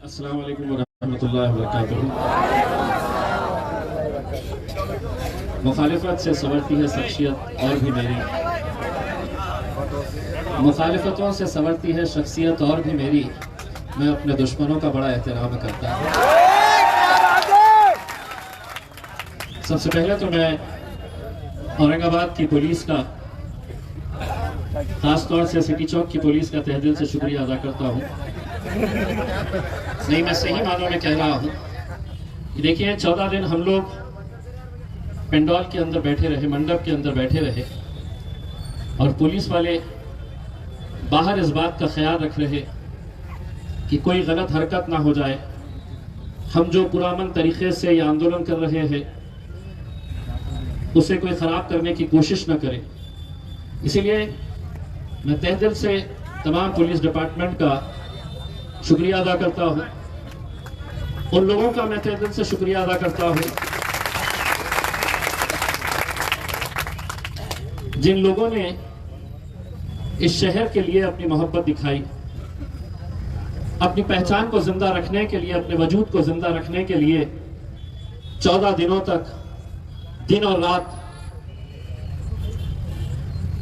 अस्सलाम वालेकुम वरहमतुल्लाहि वबरकातुहू। मुखालिफत से संवरती है शख्सियत और भी मेरी, मुखालिफतों से संवरती है शख्सियत और भी मेरी, मैं अपने दुश्मनों का बड़ा एहतराम करता हूँ। सबसे पहले तो मैं औरंगाबाद की पुलिस का, खास तौर से सिटी चौक की पुलिस का तहे दिल से शुक्रिया अदा करता हूँ। नहीं, मैं सही मानों में कह रहा हूँ कि देखिए 14 दिन हम लोग पेंडोल के अंदर बैठे रहे, मंडप के अंदर बैठे रहे, और पुलिस वाले बाहर इस बात का ख्याल रख रहे कि कोई गलत हरकत ना हो जाए, हम जो पुरअमन तरीके से ये आंदोलन कर रहे हैं उसे कोई ख़राब करने की कोशिश ना करे। इसीलिए मैं तहे दिल से तमाम पुलिस डिपार्टमेंट का शुक्रिया अदा करता हूँ। उन लोगों का मैं तहे दिल से शुक्रिया अदा करता हूँ जिन लोगों ने इस शहर के लिए अपनी मोहब्बत दिखाई, अपनी पहचान को जिंदा रखने के लिए, अपने वजूद को जिंदा रखने के लिए 14 दिनों तक दिन और रात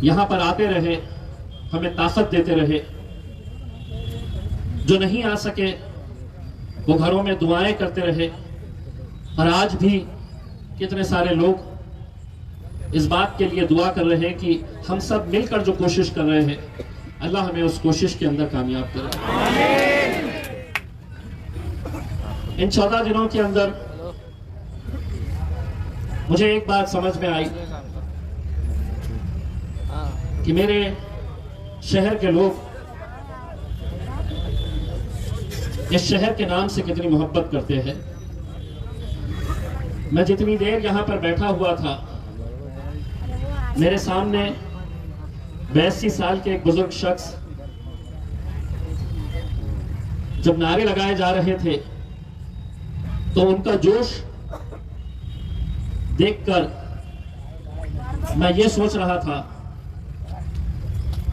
यहां पर आते रहे, हमें ताकत देते रहे। जो नहीं आ सके वो घरों में दुआएं करते रहे, और आज भी कितने सारे लोग इस बात के लिए दुआ कर रहे हैं कि हम सब मिलकर जो कोशिश कर रहे हैं, अल्लाह हमें उस कोशिश के अंदर कामयाब करे। इन 14 दिनों के अंदर मुझे एक बात समझ में आई कि मेरे शहर के लोग इस शहर के नाम से कितनी मोहब्बत करते हैं। मैं जितनी देर यहां पर बैठा हुआ था, मेरे सामने 82 साल के एक बुजुर्ग शख्स जब नारे लगाए जा रहे थे तो उनका जोश देखकर मैं ये सोच रहा था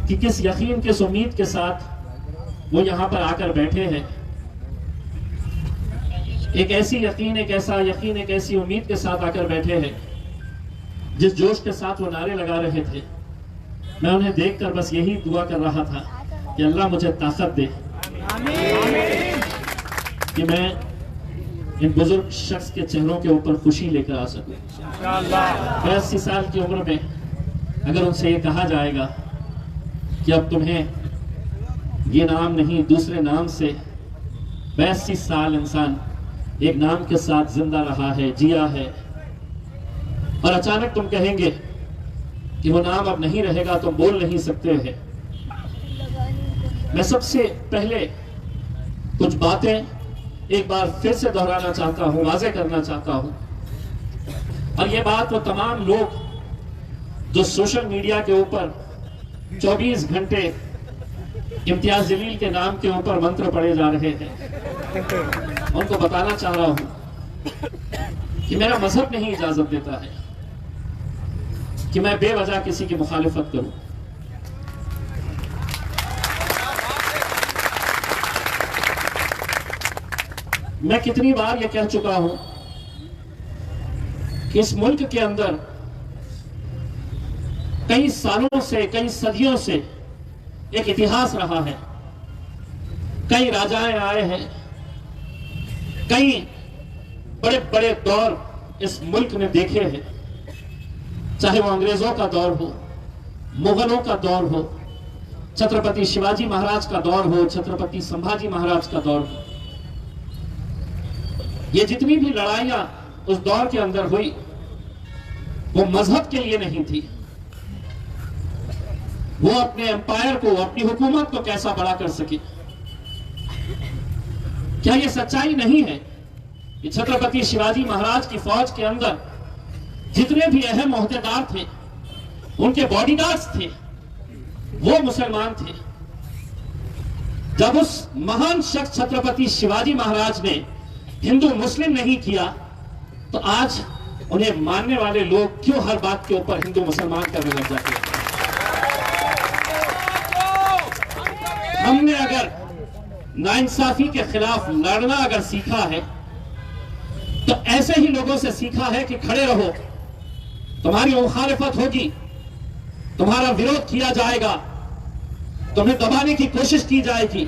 कि किस यकीन, किस उम्मीद के साथ वो यहां पर आकर बैठे हैं। एक ऐसी यकीन, एक ऐसा यकीन, एक ऐसी उम्मीद के साथ आकर बैठे हैं। जिस जोश के साथ वो नारे लगा रहे थे, मैं उन्हें देखकर बस यही दुआ कर रहा था कि अल्लाह मुझे ताकत दे कि मैं इन बुजुर्ग शख्स के चेहरों के ऊपर खुशी लेकर आ सकूं। 80 साल की उम्र में अगर उनसे ये कहा जाएगा कि अब तुम्हें ये नाम नहीं, दूसरे नाम से 82 साल इंसान एक नाम के साथ जिंदा रहा है, जिया है, और अचानक तुम कहेंगे कि वो नाम अब नहीं रहेगा, तुम बोल नहीं सकते हैं। मैं सबसे पहले कुछ बातें एक बार फिर से दोहराना चाहता हूं, वाज़ेह करना चाहता हूं, और ये बात वो तमाम लोग जो सोशल मीडिया के ऊपर 24 घंटे इम्तियाज जलील के नाम के ऊपर मंत्र पढ़े जा रहे हैं, उनको बताना चाह रहा हूं कि मेरा मजहब नहीं इजाजत देता है कि मैं बेवजह किसी की मुखालिफत करूं। मैं कितनी बार यह कह चुका हूं कि इस मुल्क के अंदर कई सालों से, कई सदियों से एक इतिहास रहा है। कई राजाएं आए हैं, कई बड़े बड़े दौर इस मुल्क ने देखे हैं, चाहे वो अंग्रेजों का दौर हो, मुगलों का दौर हो, छत्रपति शिवाजी महाराज का दौर हो, छत्रपति संभाजी महाराज का दौर हो। ये जितनी भी लड़ाइयां उस दौर के अंदर हुई, वो मजहब के लिए नहीं थी। वो अपने एम्पायर को, अपनी हुकूमत को कैसा बड़ा कर सके। क्या ये सच्चाई नहीं है कि छत्रपति शिवाजी महाराज की फौज के अंदर जितने भी अहम ओहदेदार थे, उनके बॉडीगार्ड्स थे, वो मुसलमान थे। जब उस महान शख्स छत्रपति शिवाजी महाराज ने हिंदू मुस्लिम नहीं किया, तो आज उन्हें मानने वाले लोग क्यों हर बात के ऊपर हिंदू मुसलमान करने लग जाते हैं। हमने अगर नाइंसाफी के खिलाफ लड़ना अगर सीखा है तो ऐसे ही लोगों से सीखा है कि खड़े रहो, तुम्हारी मुखालिफत होगी, तुम्हारा विरोध किया जाएगा, तुम्हें दबाने की कोशिश की जाएगी।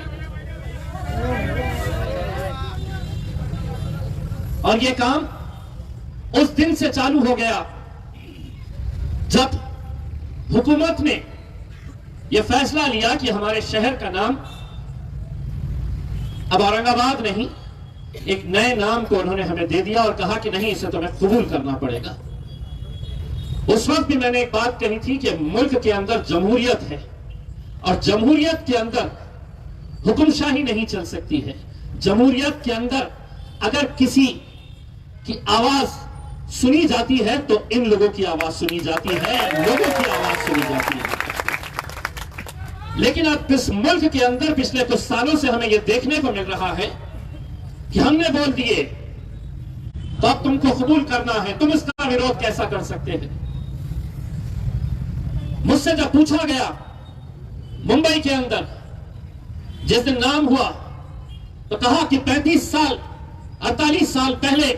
और यह काम उस दिन से चालू हो गया जब हुकूमत ने यह फैसला लिया कि हमारे शहर का नाम अब औरंगाबाद नहीं, एक नए नाम को उन्होंने हमें दे दिया और कहा कि नहीं, इसे तुम्हें कबूल करना पड़ेगा। उस वक्त भी मैंने एक बात कही थी कि मुल्क के अंदर जमहूरियत है और जमहूरियत के अंदर हुक्मशाही नहीं चल सकती है। जमहूरियत के अंदर अगर किसी की आवाज सुनी जाती है तो इन लोगों की आवाज सुनी जाती है, लोगों की आवाज सुनी जाती है। लेकिन अब इस मुल्क के अंदर पिछले कुछ सालों से हमें यह देखने को मिल रहा है कि हमने बोल दिए तो अब तुमको कबूल करना है, तुम इसका विरोध कैसा कर सकते हैं। मुझसे जब पूछा गया मुंबई के अंदर जिस दिन नाम हुआ तो कहा कि 35 साल 48 साल पहले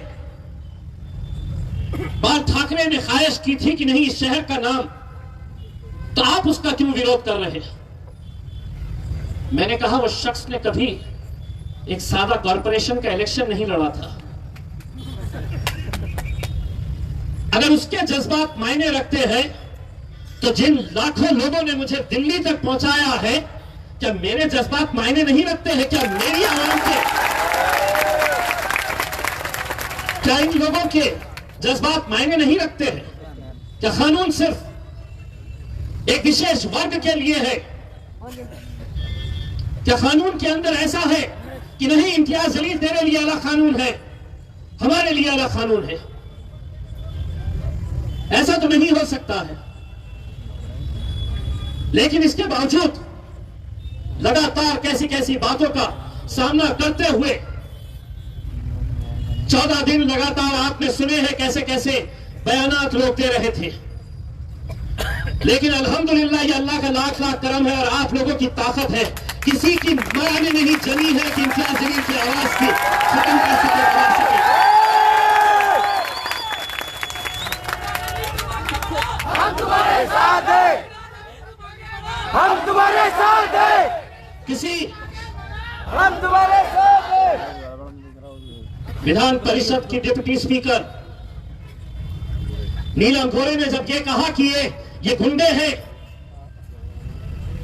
बाल ठाकरे ने ख्वाहिश की थी कि नहीं, इस शहर का नाम, तो आप उसका क्यों विरोध कर रहे हैं। मैंने कहा वो शख्स ने कभी एक सादा कॉरपोरेशन का इलेक्शन नहीं लड़ा था। अगर उसके जज्बात मायने रखते हैं तो जिन लाखों लोगों ने मुझे दिल्ली तक पहुंचाया है, क्या मेरे जज्बात मायने नहीं रखते हैं? क्या मेरी आवाम के, क्या इन लोगों के जज्बात मायने नहीं रखते हैं? क्या कानून सिर्फ एक विशेष वर्ग के लिए है? क्या कानून के अंदर ऐसा है कि नहीं, इम्तियाज जलील तेरे लिए अलग कानून है, हमारे लिए अलग कानून है? ऐसा तो नहीं हो सकता है। लेकिन इसके बावजूद लगातार कैसी कैसी बातों का सामना करते हुए 14 दिन लगातार आपने सुने हैं कैसे कैसे बयानात लोग दे रहे थे। लेकिन अल्हम्दुलिल्लाह ये अल्लाह का लाख लाख करम है और आप लोगों की ताकत है, किसी की मरा में नहीं जमी है कि इम्तियाज जलील की आवाज की खत्म कर सके। हम तुम्हारे साथ हैं, हम तुम्हारे साथ हैं, हम तुम्हारे साथ हैं। विधान परिषद की डिप्टी स्पीकर नीलम गोरे ने जब ये कहा कि ये गुंडे हैं,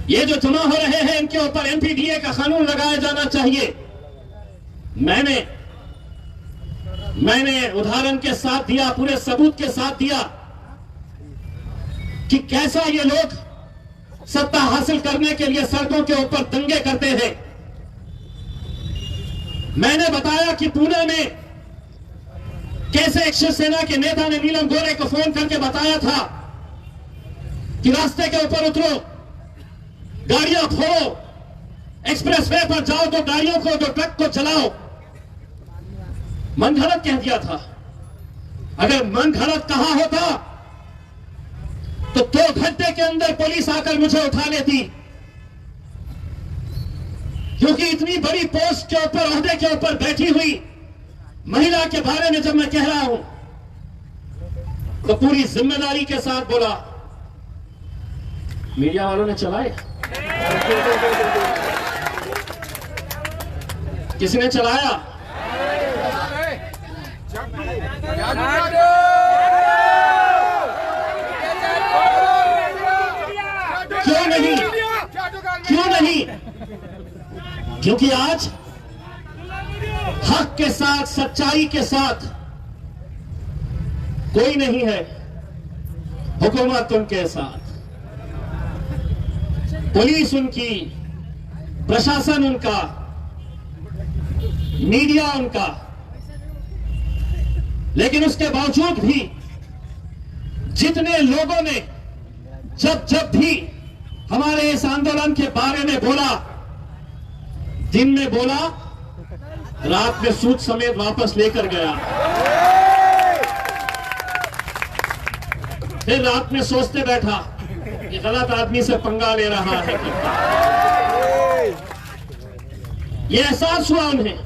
ये जो जमा हो रहे हैं, इनके ऊपर एमपीडीए का कानून लगाया जाना चाहिए, मैंने उदाहरण के साथ दिया, पूरे सबूत के साथ दिया कि कैसा ये लोग सत्ता हासिल करने के लिए सड़कों के ऊपर दंगे करते हैं। मैंने बताया कि पुणे में कैसे एक शिवसेना के नेता ने नीलम गोरे को फोन करके बताया था कि रास्ते के ऊपर उतरो, गाड़ियां फोड़ो, एक्सप्रेसवे पर जाओ तो गाड़ियों को, जो ट्रक को चलाओ। मन घड़त कह दिया था। अगर मन घड़त कहा होता तो 2 घंटे के अंदर पुलिस आकर मुझे उठा लेती, क्योंकि इतनी बड़ी पोस्ट के ऊपर, ओहदे के ऊपर बैठी हुई महिला के बारे में जब मैं कह रहा हूं तो पूरी जिम्मेदारी के साथ बोला। मीडिया वालों ने चलाए, किसने चलाया? क्यों नहीं? क्यों नहीं? क्योंकि आज हक के साथ, सच्चाई के साथ कोई नहीं है, हुकूमत उनके साथ, पुलिस उनकी, प्रशासन उनका, मीडिया उनका। लेकिन उसके बावजूद भी जितने लोगों ने जब भी हमारे इस आंदोलन के बारे में बोला, दिन में बोला, रात में सूद समेत वापस लेकर गया, फिर रात में सोचते बैठा कि गलत आदमी से पंगा ले रहा है। ये एहसास हुआ उन्हें।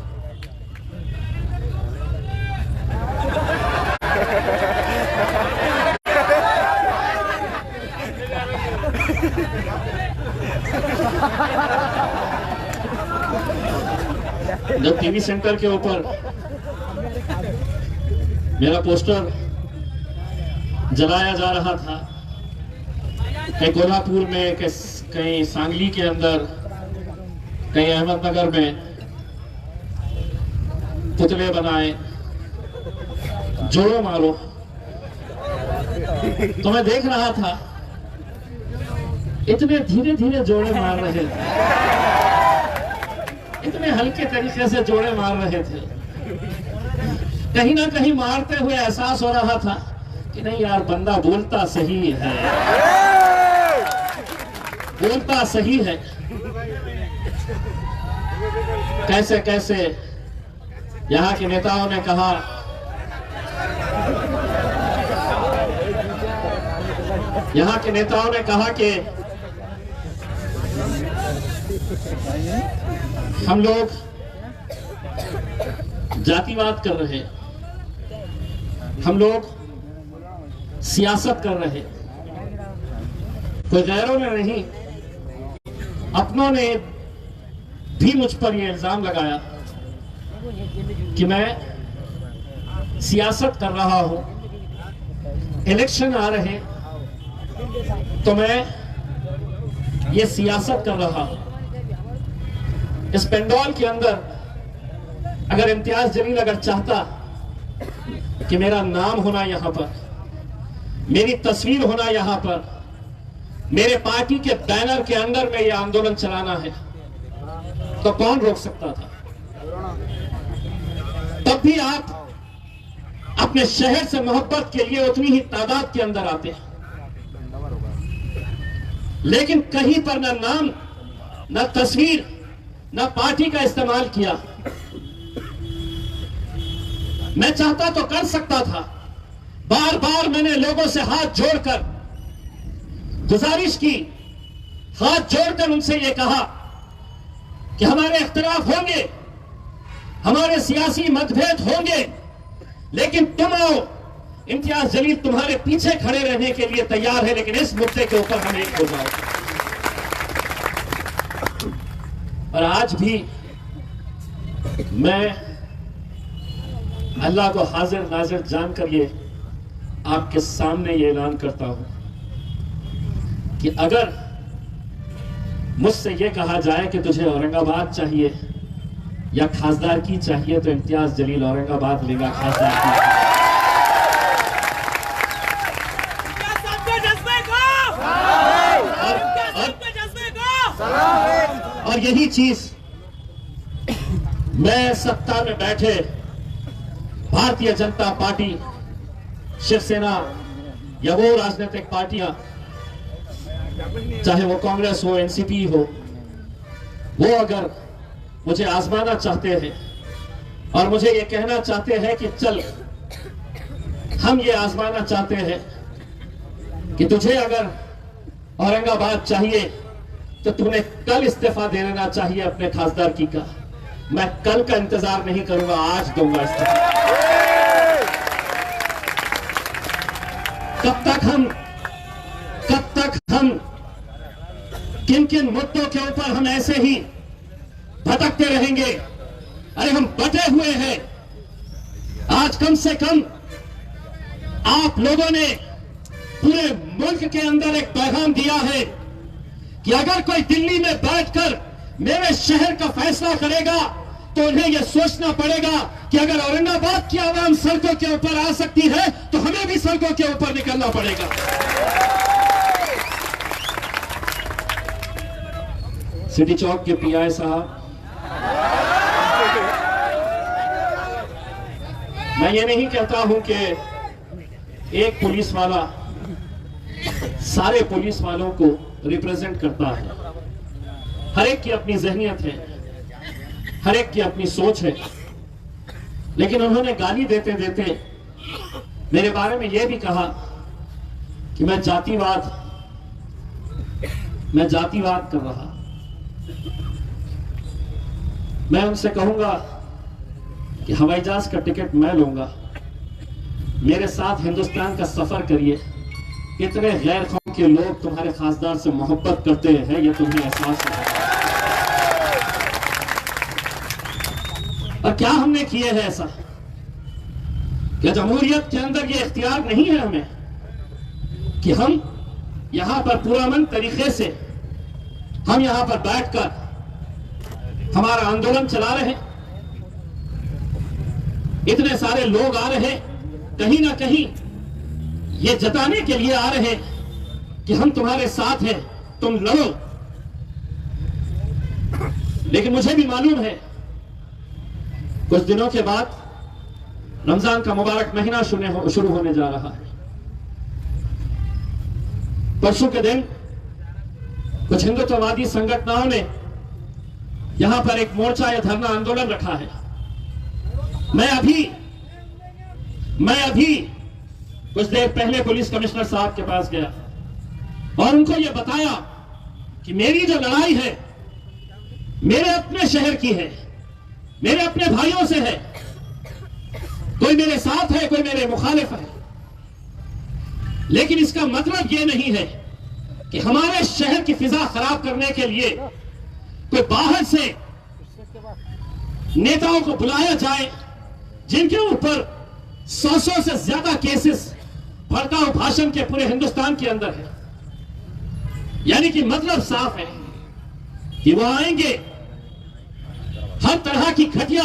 जब टीवी सेंटर के ऊपर मेरा पोस्टर जलाया जा रहा था, कहीं कोल्हापुर में, कहीं सांगली के अंदर, कहीं अहमदनगर में पुतले बनाए, जोड़ो मारो, तो मैं देख रहा था इतने धीरे धीरे जोड़े मार रहे थे, इतने हल्के तरीके से जोड़े मार रहे थे। कहीं ना कहीं मारते हुए एहसास हो रहा था कि नहीं यार, बंदा बोलता सही है, बोलता सही है। कैसे कैसे यहाँ के नेताओं ने कहा, यहाँ के नेताओं ने कहा कि हम लोग जातिवाद कर रहे, हम लोग सियासत कर रहे। कोई गैरों ने नहीं, अपनों ने भी मुझ पर यह इल्जाम लगाया कि मैं सियासत कर रहा हूं। इलेक्शन आ रहे तो मैं ये सियासत कर रहा हूं। इस पेंडोल के अंदर अगर इम्तियाज जलील अगर चाहता कि मेरा नाम होना यहां पर, मेरी तस्वीर होना यहां पर, मेरे पार्टी के बैनर के अंदर में यह आंदोलन चलाना है, तो कौन रोक सकता था? तब भी आप अपने शहर से मोहब्बत के लिए उतनी ही तादाद के अंदर आते हैं, लेकिन कहीं पर ना नाम, ना तस्वीर, ना पार्टी का इस्तेमाल किया। मैं चाहता तो कर सकता था। बार बार मैंने लोगों से हाथ जोड़कर गुजारिश की, हाथ जोड़कर उनसे यह कहा कि हमारे इख्तिलाफ होंगे, हमारे सियासी मतभेद होंगे, लेकिन तुम आओ, इम्तियाज जलील तुम्हारे पीछे खड़े रहने के लिए तैयार है, लेकिन इस मुद्दे के ऊपर हम एक हो जाओ। और आज भी मैं अल्लाह को हाजिर नाजिर जानकर ये आपके सामने ये ऐलान करता हूं कि अगर मुझसे ये कहा जाए कि तुझे औरंगाबाद चाहिए या खासदार की चाहिए, तो इम्तियाज जलील औरंगाबाद लेगा, खासदार की। और यही चीज मैं सत्ता में बैठे भारतीय जनता पार्टी, शिवसेना या वो राजनीतिक पार्टियां, चाहे वो कांग्रेस हो, एनसीपी हो, वो अगर मुझे आजमाना चाहते हैं और मुझे ये कहना चाहते हैं कि चल हम ये आजमाना चाहते हैं कि तुझे अगर औरंगाबाद चाहिए तो तुम्हें कल इस्तीफा दे देना चाहिए अपने खासदार की का। मैं कल का इंतजार नहीं करूंगा, आज दूंगा इस्तीफा। कब तक हम किन किन मुद्दों के ऊपर हम ऐसे ही भटकते रहेंगे? अरे हम बटे हुए हैं। आज कम से कम आप लोगों ने पूरे मुल्क के अंदर एक पैगाम दिया है कि अगर कोई दिल्ली में बैठकर मेरे शहर का फैसला करेगा तो उन्हें यह सोचना पड़ेगा कि अगर औरंगाबाद की आवाम सड़कों के ऊपर आ सकती है तो हमें भी सड़कों के ऊपर निकलना पड़ेगा। सिटी चौक के पीआई साहब, मैं ये नहीं कहता हूं कि एक पुलिस वाला सारे पुलिस वालों को रिप्रेजेंट करता है। हर एक की अपनी जहनियत है, हर एक की अपनी सोच है, लेकिन उन्होंने गाली देते देते मेरे बारे में यह भी कहा कि मैं जातिवाद कर रहा। मैं उनसे कहूंगा कि हवाई जहाज का टिकट मैं लूंगा, मेरे साथ हिंदुस्तान का सफर करिए। इतने गैर कौम के लोग तुम्हारे खासदार से मोहब्बत करते हैं, ये तुम्हें एहसास है। और क्या हमने किए हैं ऐसा? क्या जमहूरियत के अंदर ये इख्तियार नहीं है हमें कि हम यहां पर पुरअमन तरीके से हम यहां पर बैठकर हमारा आंदोलन चला रहे? इतने सारे लोग आ रहे, कहीं ना कहीं ये जताने के लिए आ रहे कि हम तुम्हारे साथ हैं, तुम लड़ो। लेकिन मुझे भी मालूम है कुछ दिनों के बाद रमजान का मुबारक महीना शुरू होने जा रहा है। परसों के दिन कुछ हिंदुत्ववादी संगठनों ने यहां पर एक मोर्चा या धरना आंदोलन रखा है। मैं अभी कुछ देर पहले पुलिस कमिश्नर साहब के पास गया और उनको यह बताया कि मेरी जो लड़ाई है मेरे अपने शहर की है, मेरे अपने भाइयों से है। कोई मेरे साथ है, कोई मेरे मुखालिफ है, लेकिन इसका मतलब यह नहीं है कि हमारे शहर की फिजा खराब करने के लिए कोई बाहर से नेताओं को बुलाया जाए जिनके ऊपर 100 से ज्यादा केसेस भड़काऊ भाषण के पूरे हिंदुस्तान के अंदर है। यानी कि मतलब साफ है कि वो आएंगे, हर तरह की घटिया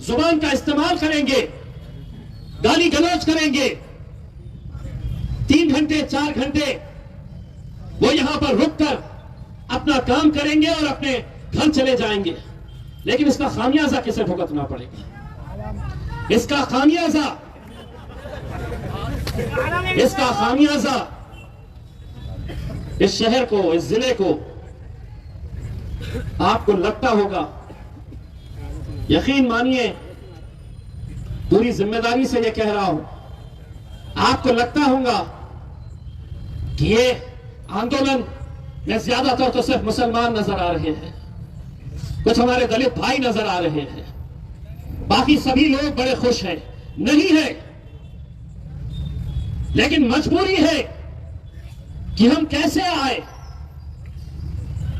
जुबान का इस्तेमाल करेंगे, गाली गलौज करेंगे। 3 घंटे 4 घंटे वो यहां पर रुककर अपना काम करेंगे और अपने घर चले जाएंगे। लेकिन इसका खामियाजा किसे भुगतना पड़ेगा? इसका खामियाजा इस शहर को, इस जिले को, आपको लगता होगा, यकीन मानिए पूरी जिम्मेदारी से यह कह रहा हूं, आपको लगता होगा कि ये आंदोलन में ज्यादातर तो सिर्फ मुसलमान नजर आ रहे हैं, कुछ हमारे दलित भाई नजर आ रहे हैं, बाकी सभी लोग बड़े खुश हैं। नहीं है, लेकिन मजबूरी है कि हम कैसे आए,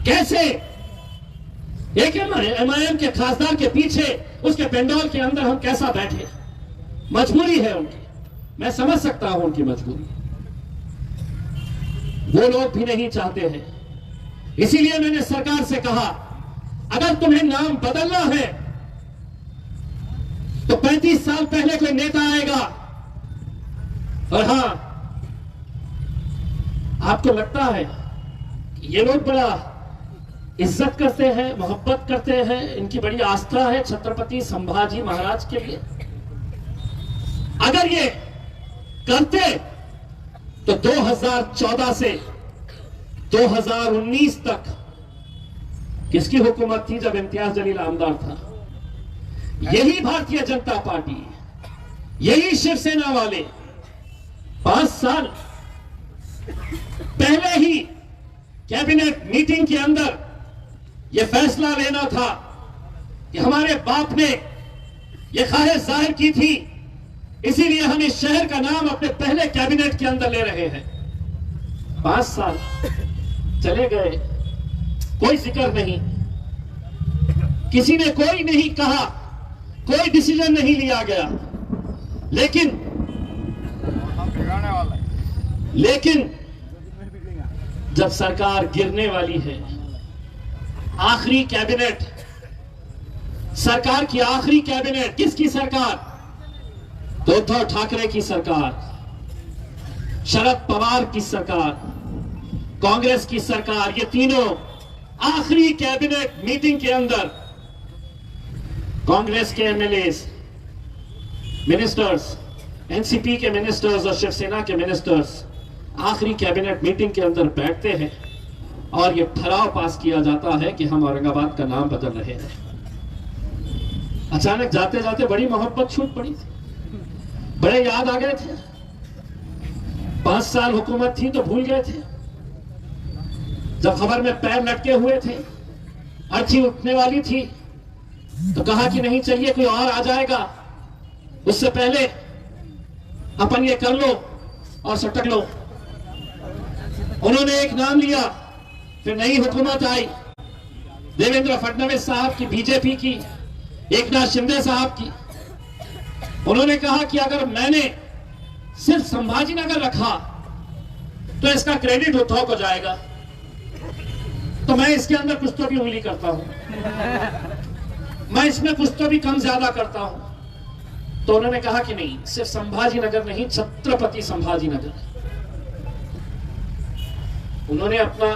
कैसे एक एमआईएम के खासदार के पीछे उसके पेंडोल के अंदर हम कैसा बैठे। मजबूरी है उनकी, मैं समझ सकता हूं उनकी मजबूरी। वो लोग भी नहीं चाहते हैं। इसीलिए मैंने सरकार से कहा, अगर तुम्हें नाम बदलना है तो 35 साल पहले कोई नेता आएगा और हां, आपको लगता है कि ये लोग बड़ा इज्जत करते हैं, मोहब्बत करते हैं, इनकी बड़ी आस्था है छत्रपति संभाजी महाराज के लिए। अगर ये करते तो 2014 से 2019 तक किसकी हुकूमत थी जब इम्तियाज जलील आमदार था? यही भारतीय जनता पार्टी, यही शिवसेना वाले 5 साल पहले ही कैबिनेट मीटिंग के अंदर यह फैसला लेना था कि हमारे बाप ने यह ख्वाहिश जाहिर की थी, इसीलिए हम इस शहर का नाम अपने पहले कैबिनेट के अंदर ले रहे हैं। 5 साल चले गए, कोई जिक्र नहीं, किसी ने कोई नहीं कहा, कोई डिसीजन नहीं लिया गया। लेकिन जब सरकार गिरने वाली है, आखिरी कैबिनेट, सरकार की आखिरी कैबिनेट, किसकी सरकार? तो उद्धव ठाकरे की सरकार, शरद पवार की सरकार, कांग्रेस की सरकार, ये तीनों आखिरी कैबिनेट मीटिंग के अंदर कांग्रेस के एमएलएस, मिनिस्टर्स, एनसीपी के मिनिस्टर्स और शिवसेना के मिनिस्टर्स आखिरी कैबिनेट मीटिंग के अंदर बैठते हैं और यह ठराव पास किया जाता है कि हम औरंगाबाद का नाम बदल रहे हैं। अचानक जाते जाते बड़ी मोहब्बत छूट पड़ी थी, बड़े याद आ गए थे। 5 साल हुकूमत थी तो भूल गए थे, जब खबर में पैर लटके हुए थे, अर्थी उठने वाली थी, तो कहा कि नहीं, चलिए कोई और आ जाएगा, उससे पहले अपन ये कर लो और सटक लो। उन्होंने एक नाम लिया, फिर नई हुकूमत आई, देवेंद्र फडणवीस साहब की, बीजेपी की, एकनाथ शिंदे साहब की। उन्होंने कहा कि अगर मैंने सिर्फ संभाजी नगर रखा तो इसका क्रेडिट उद्धव को जाएगा, तो मैं इसके अंदर कुछ तो भी उंगली करता हूं, मैं इसमें कुछ तो भी कम ज्यादा करता हूं। तो उन्होंने कहा कि नहीं, सिर्फ संभाजी नगर नहीं, छत्रपति संभाजी नगर। उन्होंने अपना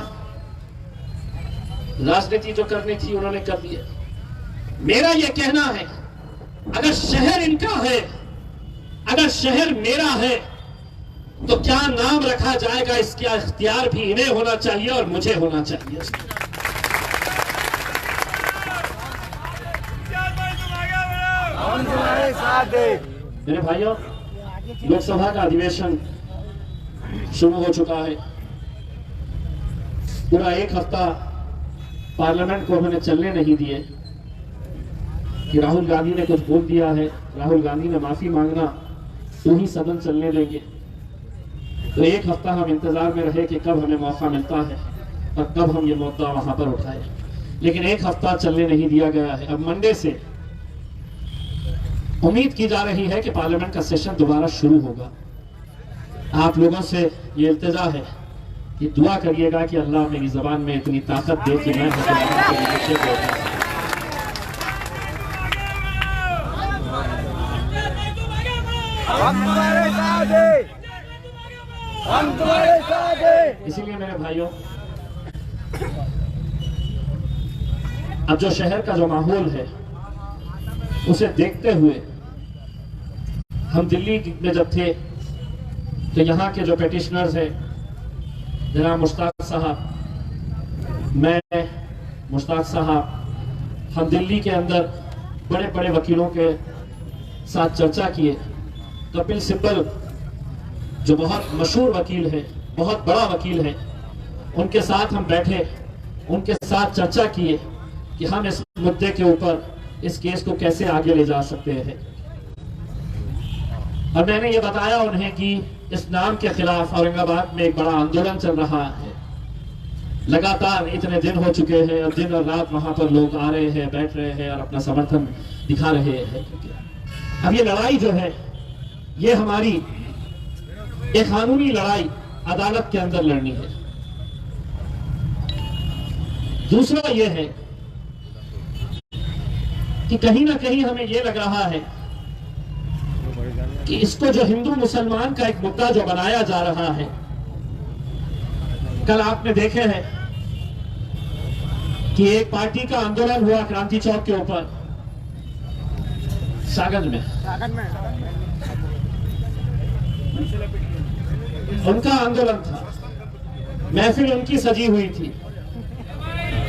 राजनीति जो करनी थी उन्होंने कर दिया। मेरा यह कहना है, अगर शहर इनका है, अगर शहर मेरा है, तो क्या नाम रखा जाएगा इसका इख्तियार भी इन्हें होना चाहिए और मुझे होना चाहिए। हम तुम्हारे साथ हैं। मेरे भाइयों, लोकसभा का अधिवेशन शुरू हो चुका है। पूरा एक हफ्ता पार्लियामेंट को उन्होंने चलने नहीं दिए कि राहुल गांधी ने कुछ बोल दिया है, राहुल गांधी ने माफी मांगना, तो ही सदन चलने देंगे। तो एक हफ्ता हम इंतजार में रहे कि कब हमें मौका मिलता है और कब हम ये मुद्दा वहां पर उठाए, लेकिन एक हफ्ता चलने नहीं दिया गया है। अब मंडे से उम्मीद की जा रही है कि पार्लियामेंट का सेशन दोबारा शुरू होगा। आप लोगों से ये इल्तिजा है कि दुआ करिएगा कि अल्लाह मेरी जबान में इतनी ताकत दे कि मैं हम तुम्हारे साथ हैं। हम तुम्हारे साथ हैं। इसीलिए मेरे भाइयों, अब जो शहर का जो माहौल है उसे देखते हुए, हम दिल्ली में जब थे तो यहाँ के जो पेटिशनर्स हैं, जनाब मुश्ताक साहब, मैं, मुश्ताक साहब, हम दिल्ली के अंदर बड़े बड़े वकीलों के साथ चर्चा किए। कपिल सिब्बल जो बहुत मशहूर वकील है, बहुत बड़ा वकील है, उनके साथ हम बैठे, उनके साथ चर्चा किए कि हम इस मुद्दे के ऊपर इस केस को कैसे आगे ले जा सकते हैं। और मैंने ये बताया उन्हें कि इस नाम के खिलाफ औरंगाबाद में एक बड़ा आंदोलन चल रहा है। लगातार इतने दिन हो चुके हैं और दिन और रात वहां पर लोग आ रहे हैं, बैठ रहे हैं और अपना समर्थन दिखा रहे हैं। अब ये लड़ाई जो है, ये हमारी एक कानूनी लड़ाई अदालत के अंदर लड़नी है। दूसरा ये है कि कहीं ना कहीं हमें यह लग रहा है कि इसको जो हिंदू मुसलमान का एक मुद्दा जो बनाया जा रहा है, कल आपने देखे हैं कि एक पार्टी का आंदोलन हुआ क्रांति चौक के ऊपर, सागंज में, उनका आंदोलन था, महफिल उनकी सजी हुई थी,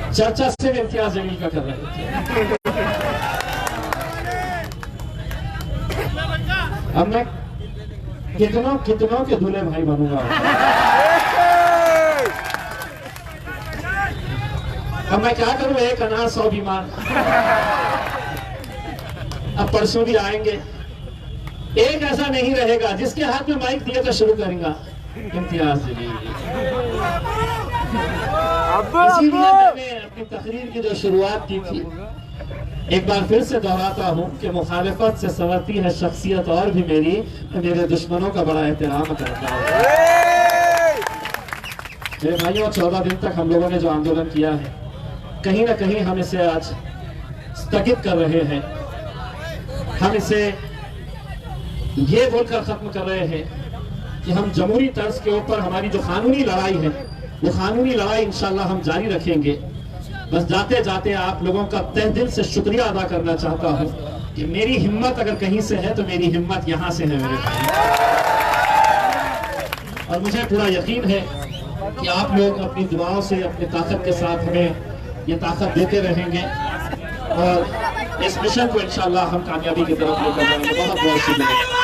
चर्चा सिर्फ इम्तियाज जलील का कर रहे थे। अब मैं कितनों के दूल्हे भाई बनूंगा। अब मैं क्या करूं, एक अनार 100 बीमार। अब परसों भी आएंगे, एक ऐसा नहीं रहेगा जिसके हाथ में माइक दिए तो शुरू करेंगे इम्तियाज जलील। इसीलिए मैंने अपनी तकरीर की जो शुरुआत की थी, एक बार फिर से दोहराता हूं कि मुखालिफत से संवरती है शख्सियत और भी मेरी, मेरे दुश्मनों का बड़ा एहतराम करता हूं। मेरे भाइयों, 14 दिन तक हम लोगों ने जो आंदोलन किया है, कहीं ना कहीं हम इसे आज स्थगित कर रहे हैं। हम इसे ये बोलकर खत्म कर रहे हैं कि हम जमहूरी तर्ज के ऊपर हमारी जो कानूनी लड़ाई है, वो कानूनी लड़ाई इंशाल्लाह हम जारी रखेंगे। बस जाते जाते आप लोगों का तहे दिल से शुक्रिया अदा करना चाहता हूं कि मेरी हिम्मत अगर कहीं से है तो मेरी हिम्मत यहां से है मेरे भाई। और मुझे पूरा यकीन है कि आप लोग अपनी दुआओं से, अपनी ताकत के साथ हमें ये ताकत देते रहेंगे और इस मिशन को इंशाल्लाह हम कामयाबी की तरफ लेकर जाएंगे। बहुत बहुत शुक्रिया।